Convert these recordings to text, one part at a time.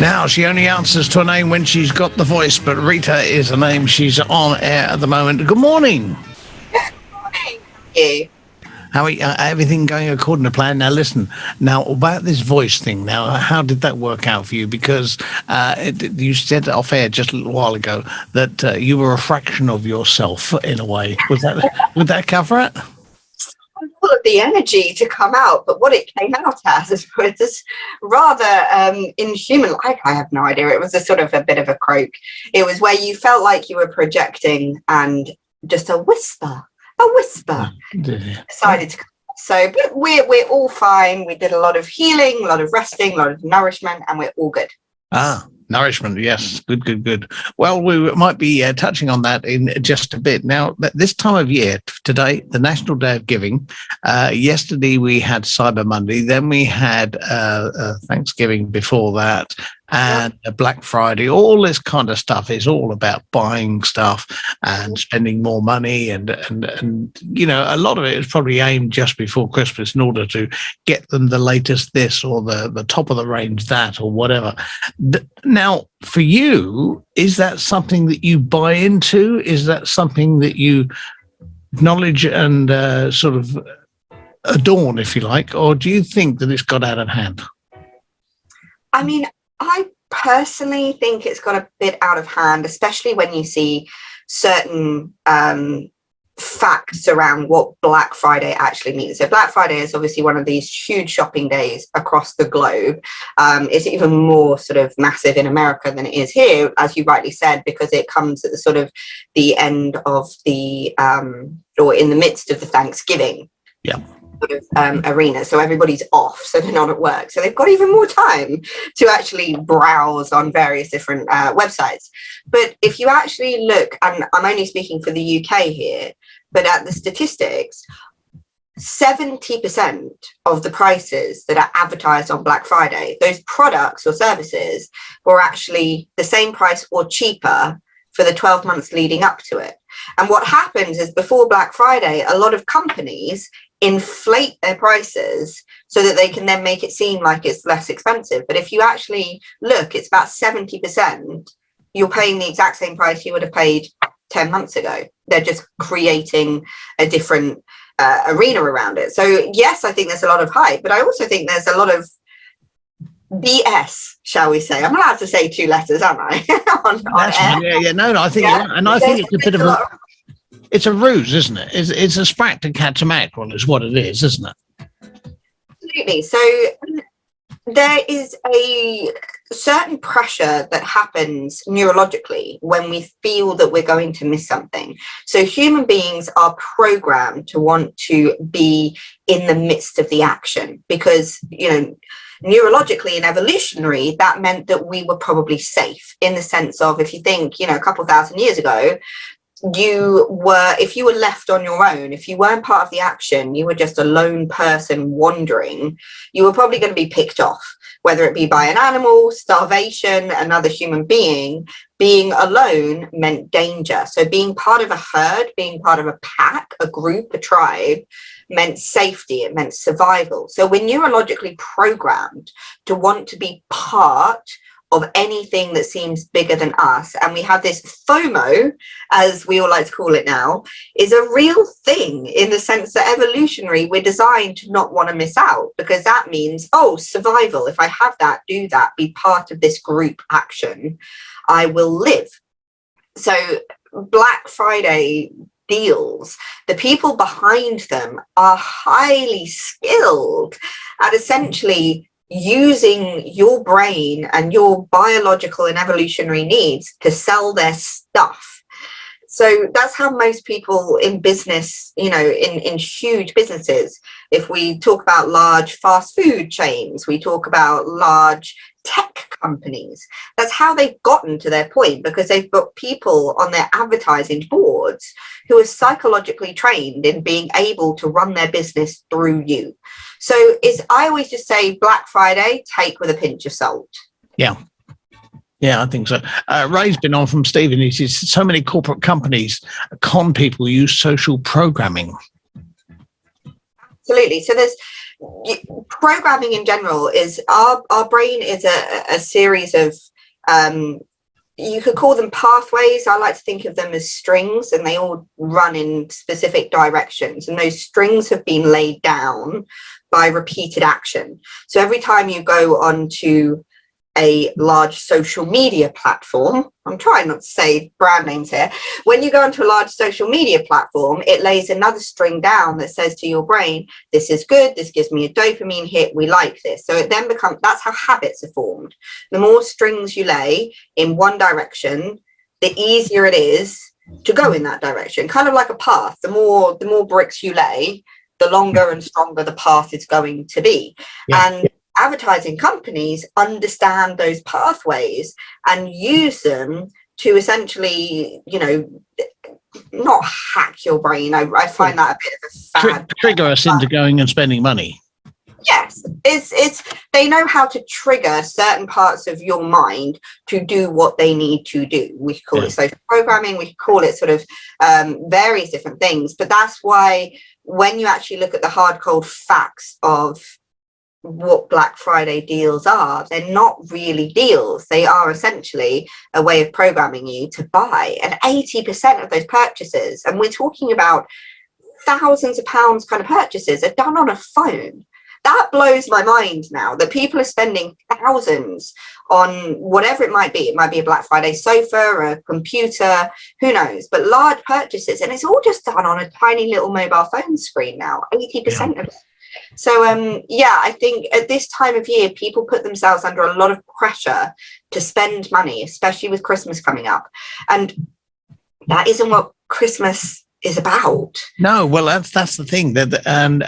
Now, she only answers to a name when she's got the voice, but Rita is a name. She's on air at the moment. Good morning. Good morning. How are you? How are you? Everything going according to plan? Now, listen, now about this voice thing. Now, how did that work out for you? Because you said off air just a little while ago that you were a fraction of yourself in a way. Would that cover it? Full of the energy to come out, but what it came out as was this rather inhuman. I have no idea. It was a bit of a croak. It was where you felt like you were projecting, and just a whisper decided to come. So, but we're all fine. We did a lot of healing, a lot of resting, a lot of nourishment, and we're all good. Nourishment, yes, good. Well, we might be touching on that in just a bit. Now, this time of year, today, the National Day of Giving. Yesterday, we had Cyber Monday. Then we had Thanksgiving before that, and Black Friday. All this kind of stuff is all about buying stuff and spending more money, and a lot of it is probably aimed just before Christmas in order to get them the latest this or the top of the range that or whatever. Now, for you, is that something that you buy into? Is that something that you acknowledge and sort of adorn, if you like, or do you think that it's got out of hand? I mean, I personally think it's got a bit out of hand, especially when you see certain facts around what Black Friday actually means. So Black Friday is obviously one of these huge shopping days across the globe. It's even more sort of massive in America than it is here, as you rightly said, because it comes at the sort of the end of the or in the midst of the Thanksgiving. Yeah. Arena, so everybody's off, so they're not at work, so they've got even more time to actually browse on various different websites. But if you actually look, and I'm only speaking for the UK here, but at the statistics, 70% of the prices that are advertised on Black Friday, those products or services, were actually the same price or cheaper for the 12 months leading up to it. And what happens is before Black Friday, a lot of companies inflate their prices so that they can then make it seem like it's less expensive. But if you actually look, it's about 70%. You're paying the exact same price you would have paid 10 months ago. They're just creating a different arena around it. So yes, I think there's a lot of hype, but I also think there's a lot of BS, shall we say? I'm allowed to say two letters, aren't I? on air. Yeah. No, I think, and I think it's a bit of a. It's a ruse, isn't it? It's a sprat to catch a mackerel is what it is, isn't it? Absolutely. So there is a certain pressure that happens neurologically when we feel that we're going to miss something. So human beings are programmed to want to be in the midst of the action because, neurologically and evolutionary, that meant that we were probably safe in the sense of, if you think, a couple thousand years ago, if you were left on your own, if you weren't part of the action, you were just a lone person wandering, you were probably going to be picked off, whether it be by an animal, starvation, another human being. Being alone meant danger. So being part of a herd, being part of a pack, a group, a tribe, meant safety, it meant survival. So we're neurologically programmed to want to be part of anything that seems bigger than us. And we have this FOMO, as we all like to call it now, is a real thing in the sense that evolutionary, we're designed to not want to miss out, because that means, survival. If I have that, do that, be part of this group action, I will live. So Black Friday deals, the people behind them are highly skilled at essentially using your brain and your biological and evolutionary needs to sell their stuff. So that's how most people in business, in huge businesses, if we talk about large fast food chains, we talk about large tech companies, that's how they've gotten to their point, because they've got people on their advertising boards who are psychologically trained in being able to run their business through you. So I always just say Black Friday, take with a pinch of salt. Yeah, I think so. Ray's been on from Stephen. He says so many corporate companies, con people use social programming. Absolutely. So programming in general is our brain is a series of you could call them pathways. I like to think of them as strings, and they all run in specific directions, and those strings have been laid down by repeated action. So every time you go onto a large social media platform, I'm trying not to say brand names here, when you go onto a large social media platform, it lays another string down that says to your brain, this is good, this gives me a dopamine hit, we like this. So it then becomes, that's how habits are formed. The more strings you lay in one direction, the easier it is to go in that direction, kind of like a path. The more bricks you lay, the longer and stronger the path is going to be. Yeah. And advertising companies understand those pathways and use them to essentially, not hack your brain. I find that a bit of a fad. Trigger us into going and spending money. Yes, it's they know how to trigger certain parts of your mind to do what they need to do. We could call it social programming, we could call it sort of various different things. But that's why when you actually look at the hard cold facts of what Black Friday deals are, they're not really deals. They are essentially a way of programming you to buy. And 80% of those purchases, and we're talking about thousands of pounds kind of purchases, are done on a phone. That blows my mind now, that people are spending thousands on whatever it might be. It might be a Black Friday sofa or a computer, who knows, but large purchases. And it's all just done on a tiny little mobile phone screen now, 80% of it. So, I think at this time of year, people put themselves under a lot of pressure to spend money, especially with Christmas coming up. And that isn't what Christmas is about. No, well, that's the thing. And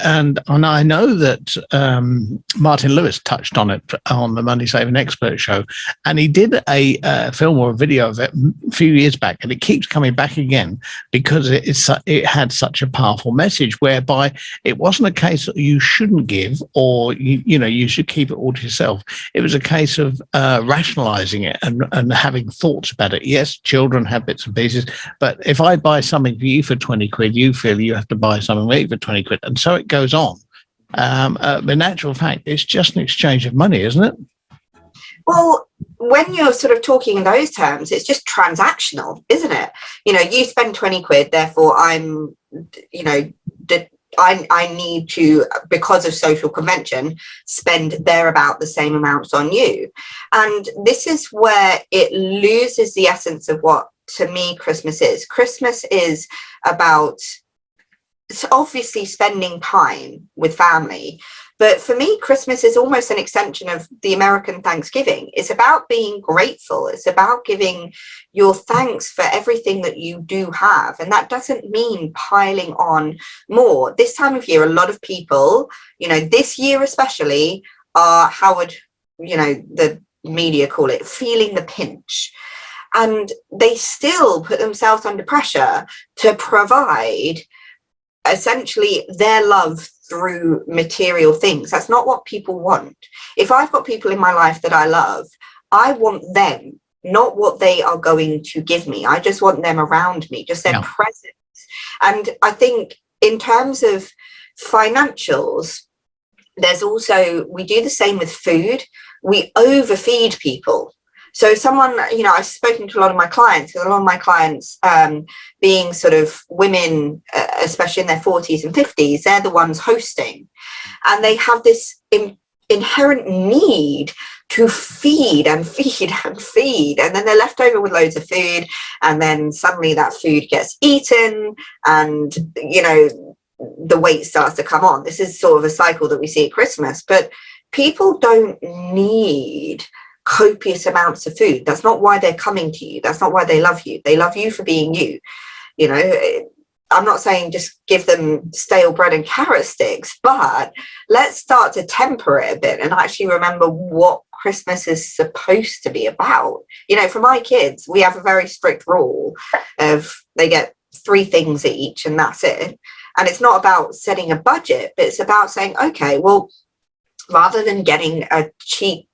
I know that Martin Lewis touched on it on the Money Saving Expert show, and he did a film or a video of it a few years back, and it keeps coming back again because it had such a powerful message, whereby it wasn't a case that you shouldn't give or you should keep it all to yourself. It was a case of rationalizing it and having thoughts about it. Yes, children have bits and pieces, but if I buy something for you for 20 quid, you feel you have to buy something for 20 quid, and so it goes on. In actual fact, it's just an exchange of money, isn't it? Well, when you're sort of talking in those terms, it's just transactional, isn't it? You spend 20 quid, therefore I need to, because of social convention, spend thereabout the same amounts on you. And this is where it loses the essence of what, to me, Christmas is. Christmas is about, it's obviously spending time with family. But for me, Christmas is almost an extension of the American Thanksgiving. It's about being grateful. It's about giving your thanks for everything that you do have. And that doesn't mean piling on more. This time of year, a lot of people, this year especially, are the media call it, feeling the pinch. And they still put themselves under pressure to provide essentially their love through material things. That's not what people want. If I've got people in my life that I love, I want them, not what they are going to give me. I just want them around me, just their presence. And I think in terms of financials, there's also, we do the same with food. We overfeed people. So someone, I've spoken to a lot of my clients, being sort of women, especially in their 40s and 50s, they're the ones hosting. And they have this inherent need to feed and feed and feed. And then they're left over with loads of food. And then suddenly that food gets eaten and, the weight starts to come on. This is sort of a cycle that we see at Christmas. But people don't need copious amounts of food. That's not why they're coming to you. That's not why they love you. They love you for being you. I'm not saying just give them stale bread and carrot sticks, but let's start to temper it a bit and actually remember what Christmas is supposed to be about. For my kids, we have a very strict rule of they get 3 things each and that's it. And it's not about setting a budget, but it's about saying, okay, well, rather than getting a cheap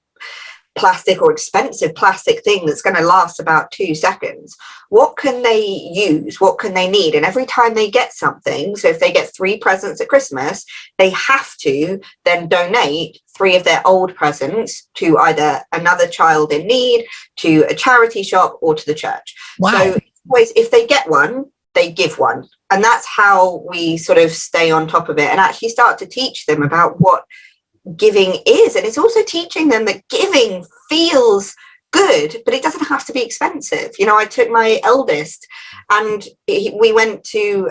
plastic or expensive plastic thing that's going to last about 2 seconds. What can they use? What can they need? And every time they get something, so if they get 3 presents at Christmas, they have to then donate 3 of their old presents to either another child in need, to a charity shop, or to the church. Wow. So always, if they get one, they give one. And that's how we sort of stay on top of it and actually start to teach them about what giving is. And it's also teaching them that giving feels good, but it doesn't have to be expensive. You know, I took my eldest and we went to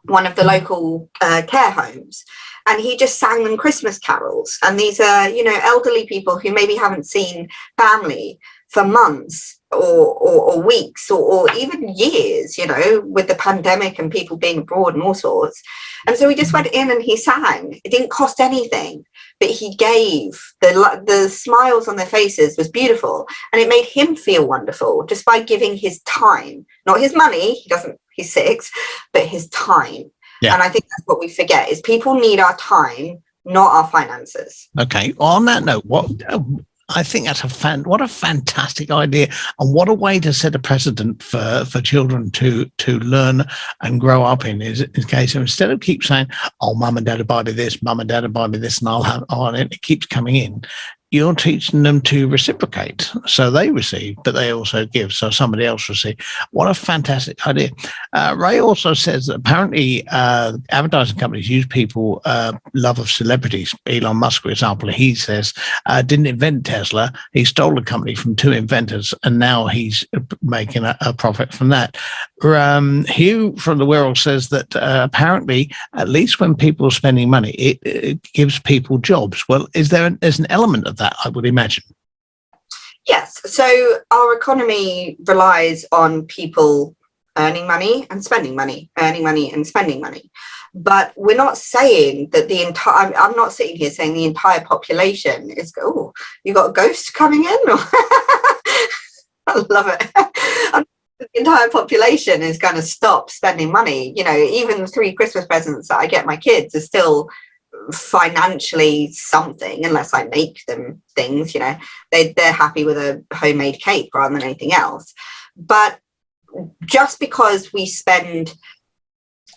one of the local care homes, and he just sang them Christmas carols. And these are, you know, elderly people who maybe haven't seen family for months or weeks or even years, you know, with the pandemic and people being abroad and all sorts. And so we just went in and he sang. It didn't cost anything, but he gave. The smiles on their faces was beautiful, and it made him feel wonderful just by giving his time, not his money. He's 6, but his time. Yeah. And I think that's what we forget, is people need our time, not our finances. Okay. On that note, I think that's what a fantastic idea, and what a way to set a precedent for children to learn and grow up in. Is in case of, instead of keep saying, "Oh, mum and dad will buy me this, mum and dad will buy me this, and I'll have on it." It keeps coming in. You're teaching them to reciprocate, so they receive, but they also give, so somebody else receives. What a fantastic idea! Ray also says that apparently advertising companies use people love of celebrities. Elon Musk, for example, he says didn't invent Tesla. He stole the company from 2 inventors, and now he's making a profit from that. Hugh from the Wirral says that apparently, at least when people are spending money, it gives people jobs. Well, there's an element of that, I would imagine. Yes. So our economy relies on people earning money and spending money, earning money and spending money. But we're not saying that the entire, I'm not sitting here saying the entire population is, oh, you got a ghost coming in? I love it. The entire population is going to stop spending money. You know, even the 3 Christmas presents that I get my kids are still financially something, unless I make them things. You know, they're happy with a homemade cake rather than anything else. But just because we spend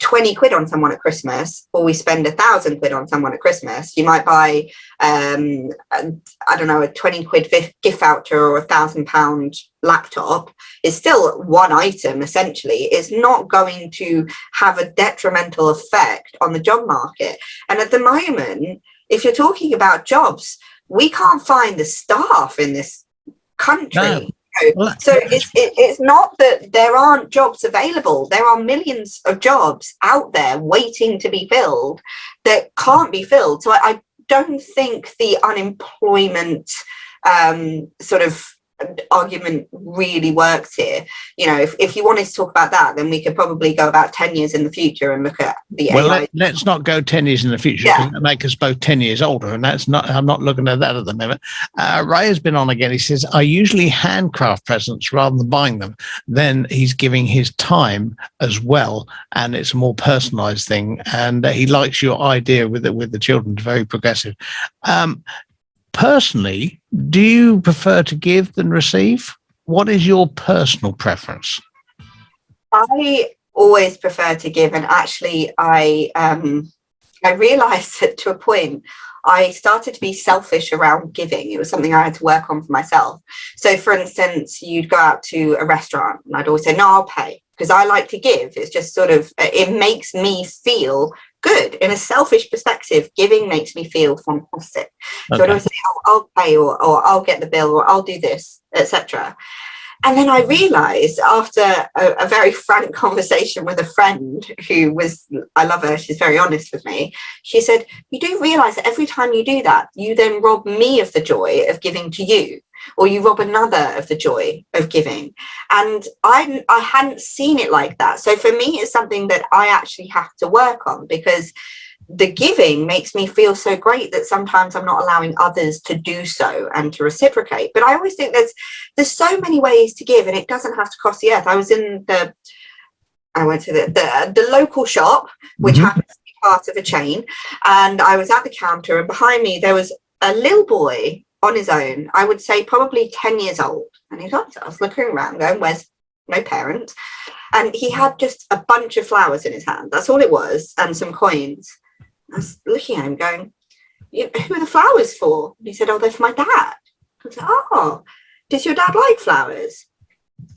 20 quid on someone at Christmas, or we spend 1,000 quid on someone at Christmas, you might buy I don't know, a 20 quid gift voucher or £1,000 laptop, is still one item. Essentially, it's not going to have a detrimental effect on the job market. And at the moment, if you're talking about jobs, we can't find the staff in this country. No. So it's not that there aren't jobs available. There are millions of jobs out there waiting to be filled that can't be filled. So I don't think the unemployment sort of argument really works here. You know, if you wanted to talk about that, then we could probably go about 10 years in the future and look at the AI. Let's not go 10 years in the future, because that make us both 10 years older, and I'm not looking at that at the moment. Ray has been on again. He says, I usually handcraft presents rather than buying them. Then he's giving his time as well, and it's a more personalized thing, and he likes your idea with the children. It's very progressive. Personally, do you prefer to give than receive? What is your personal preference? I always prefer to give, and actually I realized that to a point I started to be selfish around giving. It was something I had to work on for myself. So for instance, you'd go out to a restaurant and I'd always say, no, I'll pay, because I like to give. It's just sort of, it makes me feel good. In a selfish perspective, giving makes me feel fantastic. Okay. So I'd always say, I'll pay, or I'll get the bill, or I'll do this, etc. And then I realized, after a very frank conversation with a friend who was, I love her, she's very honest with me. She said, you do realize that every time you do that, you then rob me of the joy of giving to you, or you rob another of the joy of giving. And I hadn't seen it like that. So for me, it's something that I actually have to work on, because the giving makes me feel so great that sometimes I'm not allowing others to do so and to reciprocate. But I always think there's so many ways to give, and it doesn't have to cost the earth. I went to the local shop, which happens to be part of a chain, and I was at the counter, and behind me there was a little boy on his own. I would say probably 10 years old. And I was looking around going, where's no parents? And he had just a bunch of flowers in his hand. That's all it was, and some coins. I was looking at him going, who are the flowers for? And he said, oh, they're for my dad. I was like, oh, does your dad like flowers?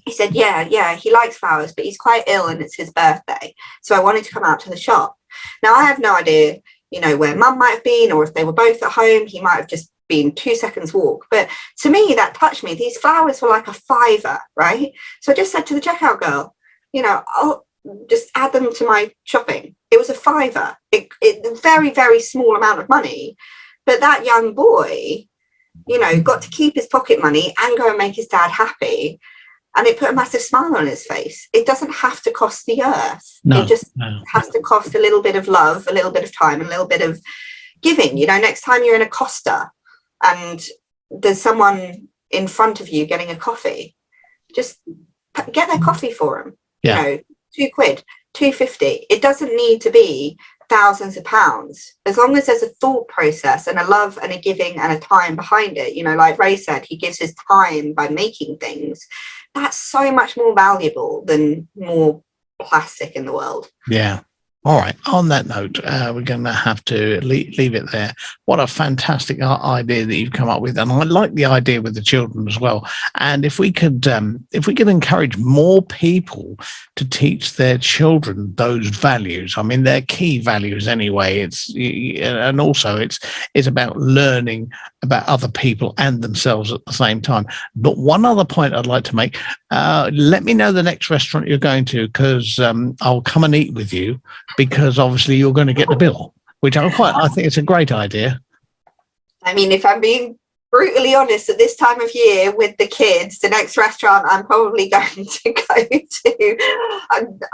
He said, yeah, he likes flowers, but he's quite ill and it's his birthday. So I wanted to come out to the shop. Now, I have no idea, where mum might have been, or if they were both at home, he might have just been 2 seconds walk. But to me, that touched me. These flowers were like a £5, right? So I just said to the checkout girl, I'll just add them to my shopping. It was a £5. It very, very small amount of money. But that young boy, got to keep his pocket money and go and make his dad happy. And it put a massive smile on his face. It doesn't have to cost the earth. It just has to cost a little bit of love, a little bit of time, and a little bit of giving. Next time you're in a Costa and there's someone in front of you getting a coffee, just get their coffee for them. Yeah. £2, £2.50. It doesn't need to be thousands of pounds. As long as there's a thought process and a love and a giving and a time behind it, like Ray said, he gives his time by making things. That's so much more valuable than more plastic in the world. Yeah. All right. On that note, we're going to have to leave it there. What a fantastic idea that you've come up with, and I like the idea with the children as well. And if we could encourage more people to teach their children those values. I mean, they're key values anyway. And also it's about learning about other people and themselves at the same time. But one other point I'd like to make: let me know the next restaurant you're going to, because I'll come and eat with you. Because obviously you're going to get the bill, which I think it's a great idea. I mean, if I'm being brutally honest, at this time of year with the kids, the next restaurant I'm probably going to go to,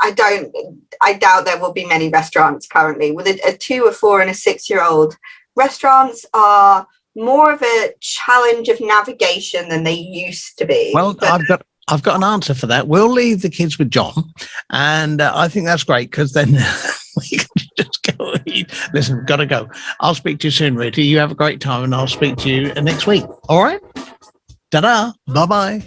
I doubt there will be many restaurants currently. With a 2, a 4 and a 6-year-old, restaurants are more of a challenge of navigation than they used to be. Well, I've got an answer for that. We'll leave the kids with John, and I think that's great, because then we can just go eat. Listen, got to go. I'll speak to you soon, Rita. You have a great time, and I'll speak to you next week. All right? Ta-da. Bye-bye.